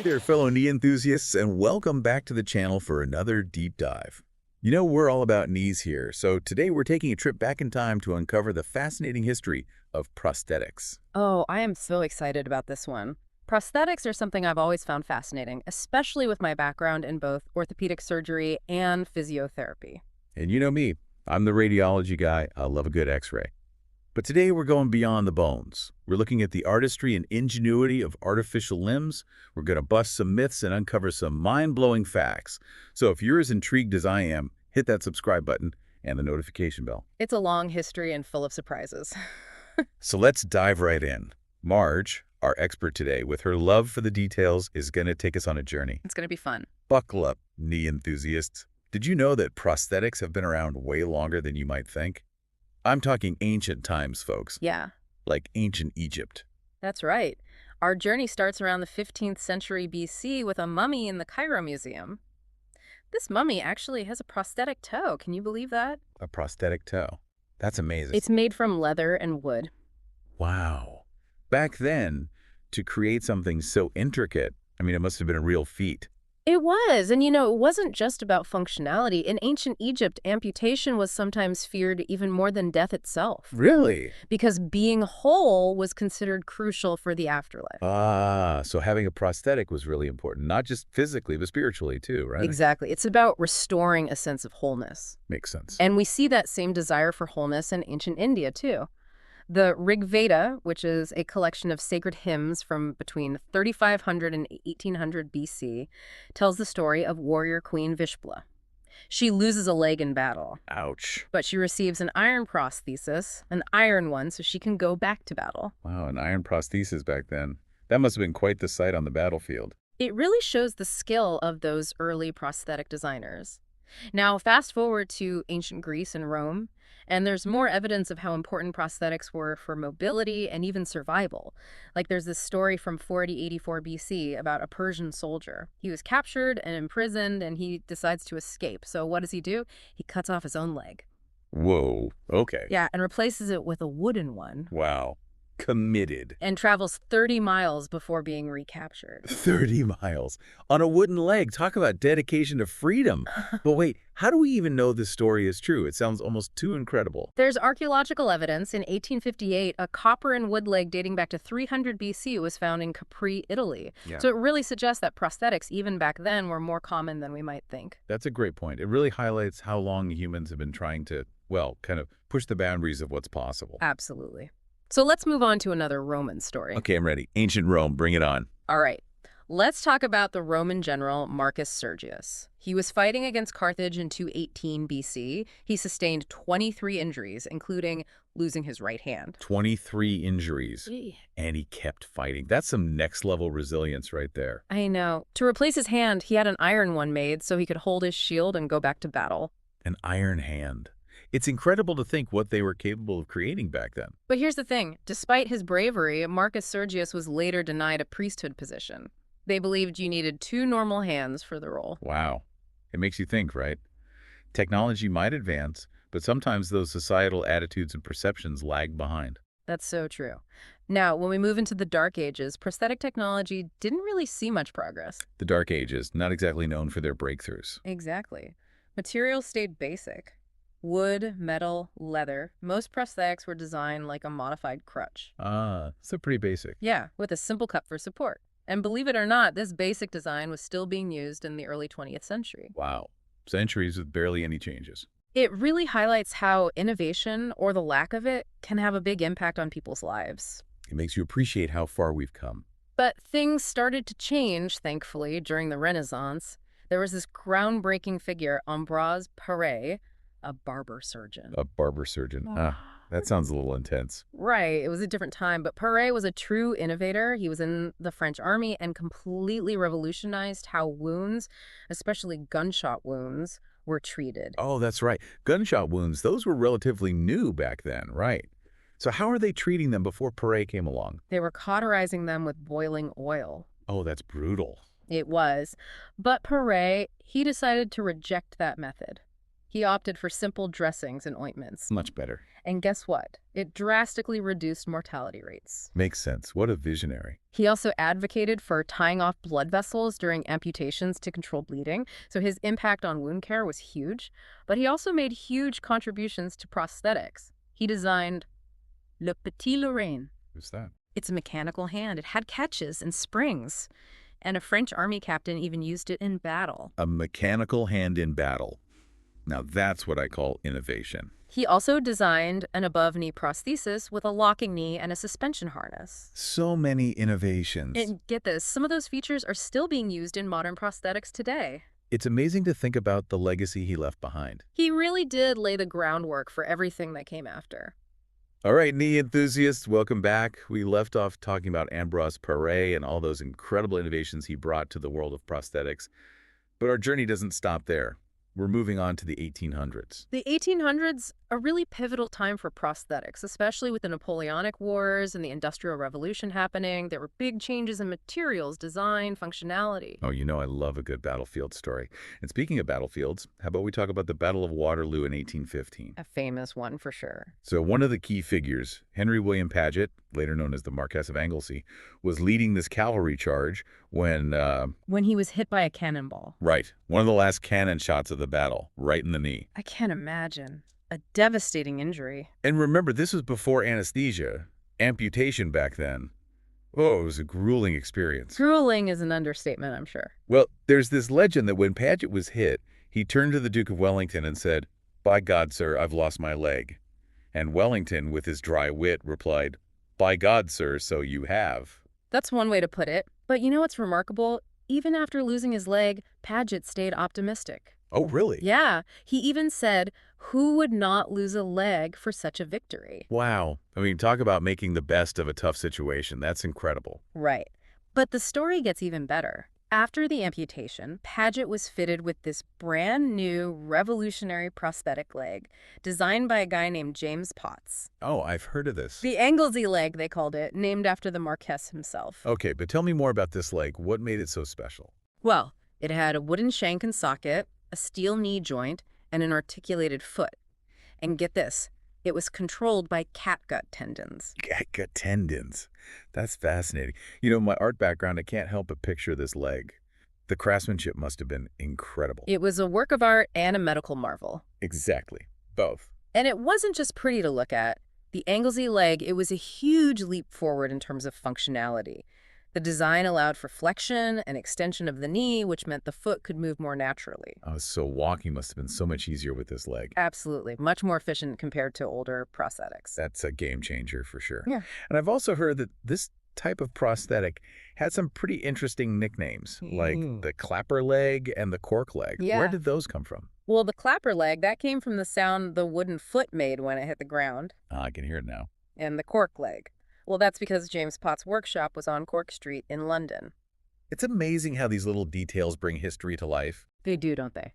there, fellow knee enthusiasts, and welcome back to the channel for another deep dive. You know, we're all about knees here, so today we're taking a trip back in time to uncover the fascinating history of prosthetics. Oh, I am so excited about this one. Prosthetics are something I've always found fascinating, especially with my background in both orthopedic surgery and physiotherapy. And you know me, I'm the radiology guy. I love a good x-ray. But today we're going beyond the bones. We're looking at the artistry and ingenuity of artificial limbs. We're going to bust some myths and uncover some mind-blowing facts. So if you're as intrigued as I am, hit that subscribe button and the notification bell. It's a long history and full of surprises. So let's dive right in. Marge, our expert today, with her love for the details, is going to take us on a journey. It's going to be fun. Buckle up, knee enthusiasts. Did you know that prosthetics have been around way longer than you might think? I'm talking ancient times, folks. Yeah, Like ancient Egypt. that's right. Our journey starts around the 15th century BC with a mummy in the Cairo Museum. This mummy actually has a prosthetic toe. Can you believe that? A prosthetic toe. That's amazing. It's made from leather and wood. Wow. Back then, to create something so intricate, it must have been a real feat. It was, and it wasn't just about functionality. In ancient Egypt, amputation was sometimes feared even more than death itself, Really? because being whole was considered crucial for the afterlife. Ah, so having a prosthetic was really important, not just physically, but spiritually too, right? Exactly. It's about restoring a sense of wholeness. Makes sense. And we see that same desire for wholeness in ancient India, too. The Rig Veda, which is a collection of sacred hymns from between 3500 and 1800 BC, tells the story of warrior Queen Vishpla. She loses a leg in battle, Ouch. but she receives an iron prosthesis, an iron one, so she can go back to battle. Wow, an iron prosthesis back then. That must have been quite the sight on the battlefield. It really shows the skill of those early prosthetic designers. Now, fast forward to ancient Greece and Rome, and there's more evidence of how important prosthetics were for mobility and even survival. Like there's this story from 4084 BC about a Persian soldier. He was captured and imprisoned, and he decides to escape. So what does he do? He cuts off his own leg. Whoa, okay. Yeah, and replaces it with a wooden one, Wow. Committed. and travels 30 miles before being recaptured. 30 miles on a wooden leg. Talk about dedication to freedom. But wait, how do we even know this story is true? It sounds almost too incredible. There's archaeological evidence. In 1858, a copper and wood leg dating back to 300 BC was found in Capri, Italy. Yeah. So it really suggests that prosthetics, even back then, were more common than we might think. That's a great point. It really highlights how long humans have been trying to, well, kind of push the boundaries of what's possible. Absolutely. So let's move on to another Roman story. Okay, I'm ready. Ancient Rome, bring it on. All right. Let's talk about the Roman general Marcus Sergius. He was fighting against Carthage in 218 BC. He sustained 23 injuries, including losing his right hand. 23 injuries, and he kept fighting. That's some next-level resilience right there. I know. To replace his hand, he had an iron one made so he could hold his shield and go back to battle. An iron hand. It's incredible to think what they were capable of creating back then. But here's the thing. Despite his bravery, Marcus Sergius was later denied a priesthood position. They believed you needed 2 normal hands for the role. Wow. It makes you think, right? Technology might advance, but sometimes those societal attitudes and perceptions lag behind. That's so true. Now, when we move into the Dark Ages, prosthetic technology didn't really see much progress. The Dark Ages, not exactly known for their breakthroughs. Exactly. Materials stayed basic. Wood, metal, leather. Most prosthetics were designed like a modified crutch. Ah, so pretty basic. Yeah, with a simple cup for support. And believe it or not, this basic design was still being used in the early 20th century. Wow. Centuries with barely any changes. It really highlights how innovation, or the lack of it, can have a big impact on people's lives. It makes you appreciate how far we've come. But things started to change, thankfully, during the Renaissance. There was this groundbreaking figure, Ambroise Paré, a barber surgeon. A barber surgeon. That sounds a little intense. Right, it was a different time, but Paré was a true innovator. He was in the French army and completely revolutionized how wounds, especially gunshot wounds, were treated. Oh, that's right. Gunshot wounds, those were relatively new back then, right? So how are they treating them before Paré came along? They were cauterizing them with boiling oil. Oh, that's brutal. It was. But Paré, he decided to reject that method. He opted for simple dressings and ointments. Much better. And guess what? It drastically reduced mortality rates. Makes sense. What a visionary. He also advocated for tying off blood vessels during amputations to control bleeding, so his impact on wound care was huge. But he also made huge contributions to prosthetics. He designed Le Petit Lorrain. Who's that? It's a mechanical hand. It had catches and springs. And a French army captain even used it in battle. A mechanical hand in battle. Now that's what I call innovation. He also designed an above-knee prosthesis with a locking knee and a suspension harness. So many innovations. And get this, some of those features are still being used in modern prosthetics today. It's amazing to think about the legacy he left behind. He really did lay the groundwork for everything that came after. All right, knee enthusiasts, welcome back. We left off talking about Ambroise Paré and all those incredible innovations he brought to the world of prosthetics. But our journey doesn't stop there. We're moving on to the 1800s. The 1800s, a really pivotal time for prosthetics, especially with the Napoleonic Wars and the Industrial Revolution happening. There were big changes in materials, design, functionality. Oh, you know I love a good battlefield story. And speaking of battlefields, how about we talk about the Battle of Waterloo in 1815? A famous one for sure. So one of the key figures, Henry William Paget, later known as the Marquess of Anglesey, was leading this cavalry charge when he was hit by a cannonball. Right. One of the last cannon shots of the battle, right in the knee. I can't imagine. A devastating injury. And remember, this was before anesthesia. Amputation back then. Oh, it was a grueling experience. Grueling is an understatement, I'm sure. Well, there's this legend that when Paget was hit, he turned to the Duke of Wellington and said, "By God, sir, I've lost my leg." And Wellington, with his dry wit, replied, "By God, sir, so you have." That's one way to put it. But you know what's remarkable? Even after losing his leg, Paget stayed optimistic. Oh, really? Yeah, he even said, who would not lose a leg for such a victory? Wow. I mean, talk about making the best of a tough situation. That's incredible. Right. But the story gets even better. After the amputation, Paget was fitted with this brand new revolutionary prosthetic leg designed by a guy named James Potts. Oh, I've heard of this. The Anglesey leg, they called it, named after the Marquess himself. Okay, but tell me more about this leg. What made it so special? Well, it had a wooden shank and socket, a steel knee joint, and an articulated foot. And get this, it was controlled by catgut tendons. Catgut tendons. That's fascinating. You know, my art background, I can't help but picture this leg. The craftsmanship must have been incredible. It was a work of art and a medical marvel. Exactly. Both. And it wasn't just pretty to look at. The Anglesey leg, it was a huge leap forward in terms of functionality. The design allowed for flexion and extension of the knee, which meant the foot could move more naturally. Oh, so walking must have been so much easier with this leg. Absolutely. Much more efficient compared to older prosthetics. That's a game changer for sure. Yeah. And I've also heard that this type of prosthetic had some pretty interesting nicknames, like the clapper leg and the cork leg. Yeah. Where did those come from? Well, the clapper leg, that came from the sound the wooden foot made when it hit the ground. I can hear it now. And the cork leg. Well, that's because James Potts' workshop was on Cork Street in London. It's amazing how these little details bring history to life. They do, don't they?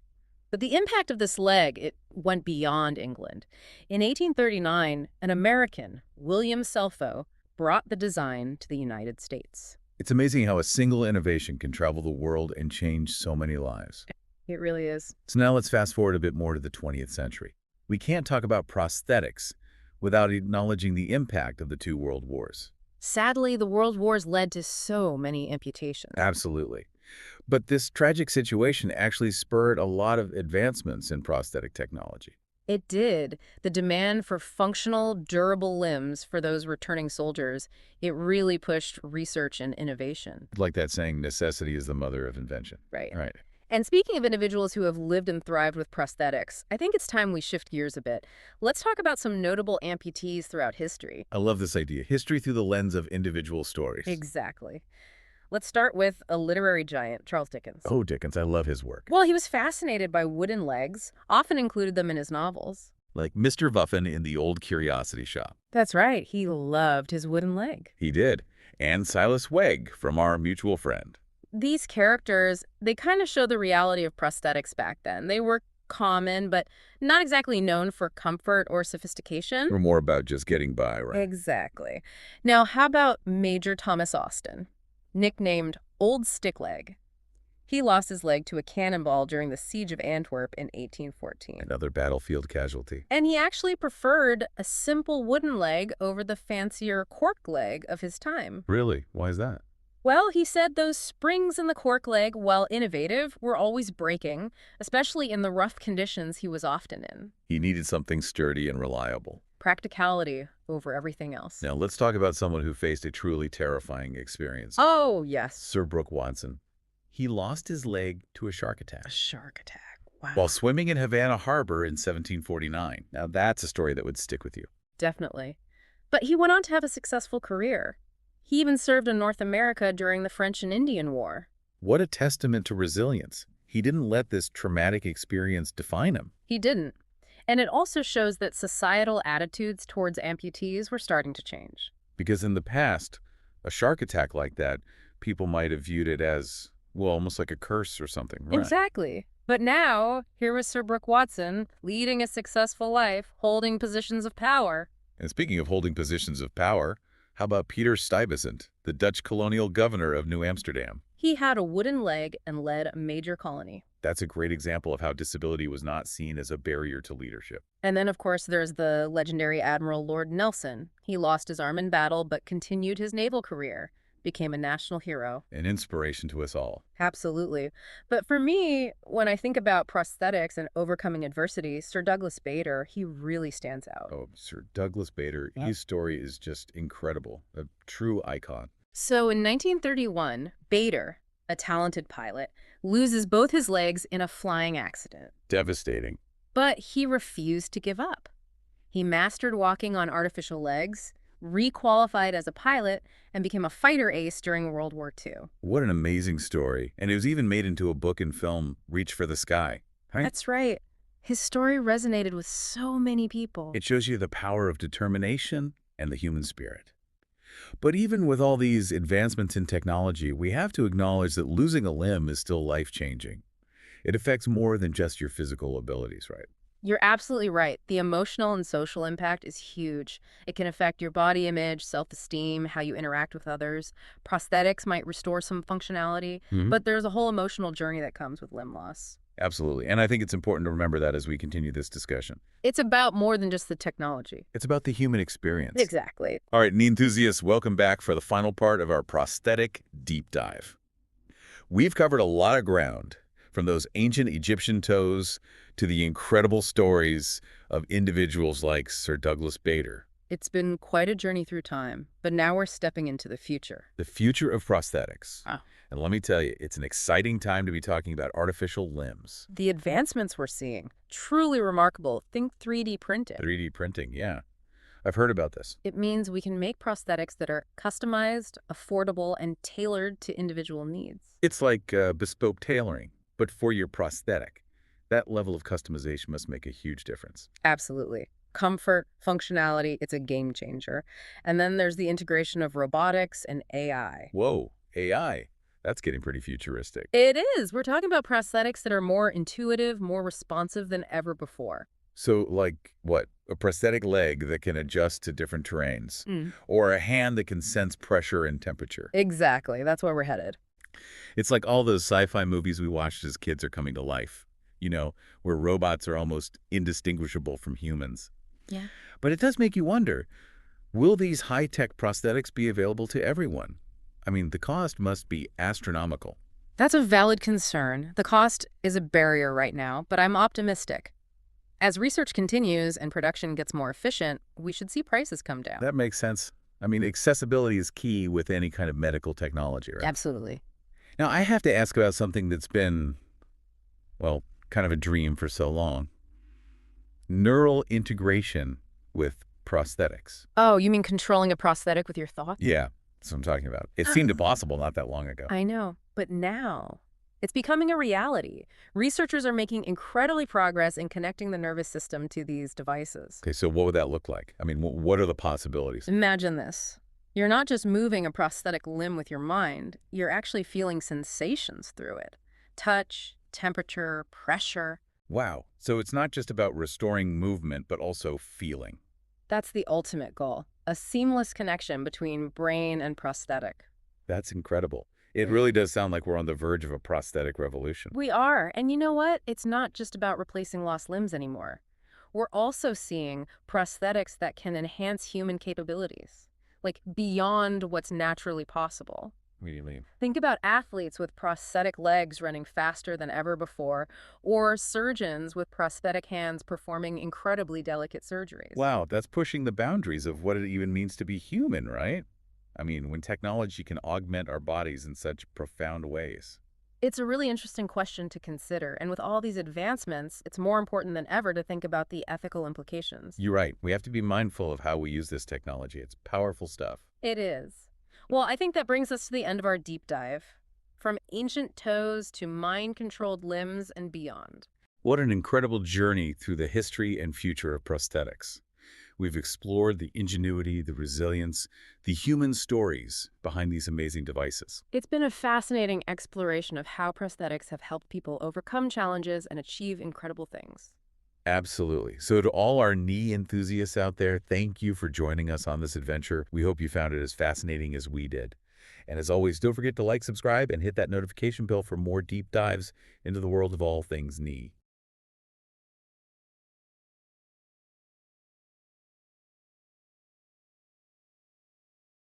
But the impact of this leg, it went beyond England. In 1839, an American, William Selfo, brought the design to the United States. It's amazing how a single innovation can travel the world and change so many lives. It really is. So now let's fast forward a bit more to the 20th century. We can't talk about prosthetics without acknowledging the impact of the two world wars. Sadly, the world wars led to so many amputations. Absolutely. But this tragic situation actually spurred a lot of advancements in prosthetic technology. It did. The demand for functional, durable limbs for those returning soldiers, it really pushed research and innovation. Like that saying, necessity is the mother of invention. Right. Right. And speaking of individuals who have lived and thrived with prosthetics, I think it's time we shift gears a bit. Let's talk about some notable amputees throughout history. I love this idea. History through the lens of individual stories. Exactly. Let's start with a literary giant, Charles Dickens. Oh, Dickens. I love his work. Well, he was fascinated by wooden legs, often included them in his novels. Like Mr. Vuffin in The Old Curiosity Shop. That's right. He loved his wooden leg. He did. And Silas Wegg from our mutual friend. These characters, they kind of show the reality of prosthetics back then. They were common, but not exactly known for comfort or sophistication. Or more about just getting by, right? Exactly. Now, how about Major Thomas Austin, nicknamed Old Stickleg? He lost his leg to a cannonball during the Siege of Antwerp in 1814. Another battlefield casualty. And he actually preferred a simple wooden leg over the fancier cork leg of his time. Really? Why is that? Well, he said those springs in the cork leg, while innovative, were always breaking, especially in the rough conditions he was often in. He needed something sturdy and reliable. Practicality over everything else. Now, let's talk about someone who faced a truly terrifying experience. Oh, yes. Sir Brooke Watson. He lost his leg to a shark A attack shark attack. Wow. while swimming in Havana Harbor in 1749. Now, that's a story that would stick with you. Definitely. But he went on to have a successful career. He even served in North America during the French and Indian War. What a testament to resilience. He didn't let this traumatic experience define him. He didn't. And it also shows that societal attitudes towards amputees were starting to change. Because in the past, a shark attack like that, people might have viewed it as, well, almost like a curse or something. Right. Exactly. But now, here was Sir Brooke Watson, leading a successful life, holding positions of power. And speaking of holding positions of power, how about Peter Stuyvesant, the Dutch colonial governor of New Amsterdam? He had a wooden leg and led a major colony. That's a great example of how disability was not seen as a barrier to leadership. And then, of course, there's the legendary Admiral Lord Nelson. He lost his arm in battle but continued his naval career, became a national hero. An inspiration to us all. Absolutely. But for me, when I think about prosthetics and overcoming adversity, Sir Douglas Bader, he really stands out. Oh, Sir Douglas Bader, his story is just incredible. A true icon. So in 1931, Bader, a talented pilot, loses both his legs in a flying accident. Devastating. But he refused to give up. He mastered walking on artificial legs, requalified as a pilot, and became a fighter ace during World War II. What an amazing story. And it was even made into a book and film, Reach for the Sky. Right? That's right. His story resonated with so many people. It shows you the power of determination and the human spirit. But even with all these advancements in technology, we have to acknowledge that losing a limb is still life-changing. It affects more than just your physical abilities, right? You're absolutely right. The emotional and social impact is huge. It can affect your body image, self-esteem, how you interact with others. Prosthetics might restore some functionality, but there's a whole emotional journey that comes with limb loss. Absolutely. And I think it's important to remember that as we continue this discussion. It's about more than just the technology. It's about the human experience. Exactly. All right, knee enthusiasts, welcome back for the final part of our prosthetic deep dive. We've covered a lot of ground, from those ancient Egyptian toes to the incredible stories of individuals like Sir Douglas Bader. It's been quite a journey through time, but now we're stepping into the future. The future of prosthetics. Oh. And let me tell you, it's an exciting time to be talking about artificial limbs. The advancements we're seeing, truly remarkable. Think 3D printing. 3D printing, yeah. I've heard about this. It means we can make prosthetics that are customized, affordable, and tailored to individual needs. It's like bespoke tailoring, but for your prosthetic. That level of customization must make a huge difference. Absolutely. Comfort, functionality, it's a game changer. And then there's the integration of robotics and AI. Whoa, AI. That's getting pretty futuristic. It is. We're talking about prosthetics that are more intuitive, more responsive than ever before. So like what? A prosthetic leg that can adjust to different terrains, or a hand that can sense pressure and temperature. Exactly. That's where we're headed. It's like all those sci-fi movies we watched as kids are coming to life, you know, where robots are almost indistinguishable from humans. Yeah. But it does make you wonder, will these high-tech prosthetics be available to everyone? I mean, the cost must be astronomical. That's a valid concern. The cost is a barrier right now, but I'm optimistic. As research continues and production gets more efficient, we should see prices come down. That makes sense. I mean, accessibility is key with any kind of medical technology, right? Absolutely. Now, I have to ask about something that's been, well, kind of a dream for so long. Neural integration with prosthetics. Oh, you mean controlling a prosthetic with your thoughts? Yeah, that's what I'm talking about. It seemed impossible not that long ago. I know, but now it's becoming a reality. Researchers are making incredibly progress in connecting the nervous system to these devices. Okay, so what would that look like? I mean, what are the possibilities? Imagine this. You're not just moving a prosthetic limb with your mind, you're actually feeling sensations through it. Touch, temperature, pressure. Wow. So it's not just about restoring movement, but also feeling. That's the ultimate goal, a seamless connection between brain and prosthetic. That's incredible. It really does sound like we're on the verge of a prosthetic revolution. We are. And you know what? It's not just about replacing lost limbs anymore. We're also seeing prosthetics that can enhance human capabilities, like beyond what's naturally possible. What do you mean? Think about athletes with prosthetic legs running faster than ever before, or surgeons with prosthetic hands performing incredibly delicate surgeries. Wow, that's pushing the boundaries of what it even means to be human, right? I mean, when technology can augment our bodies in such profound ways. It's a really interesting question to consider, and with all these advancements, it's more important than ever to think about the ethical implications. You're right. We have to be mindful of how we use this technology. It's powerful stuff. It is. Well, I think that brings us to the end of our deep dive. From ancient toes to mind-controlled limbs and beyond. What an incredible journey through the history and future of prosthetics. We've explored the ingenuity, the resilience, the human stories behind these amazing devices. It's been a fascinating exploration of how prosthetics have helped people overcome challenges and achieve incredible things. Absolutely. So to all our knee enthusiasts out there, thank you for joining us on this adventure. We hope you found it as fascinating as we did. And as always, don't forget to like, subscribe, and hit that notification bell for more deep dives into the world of all things knee.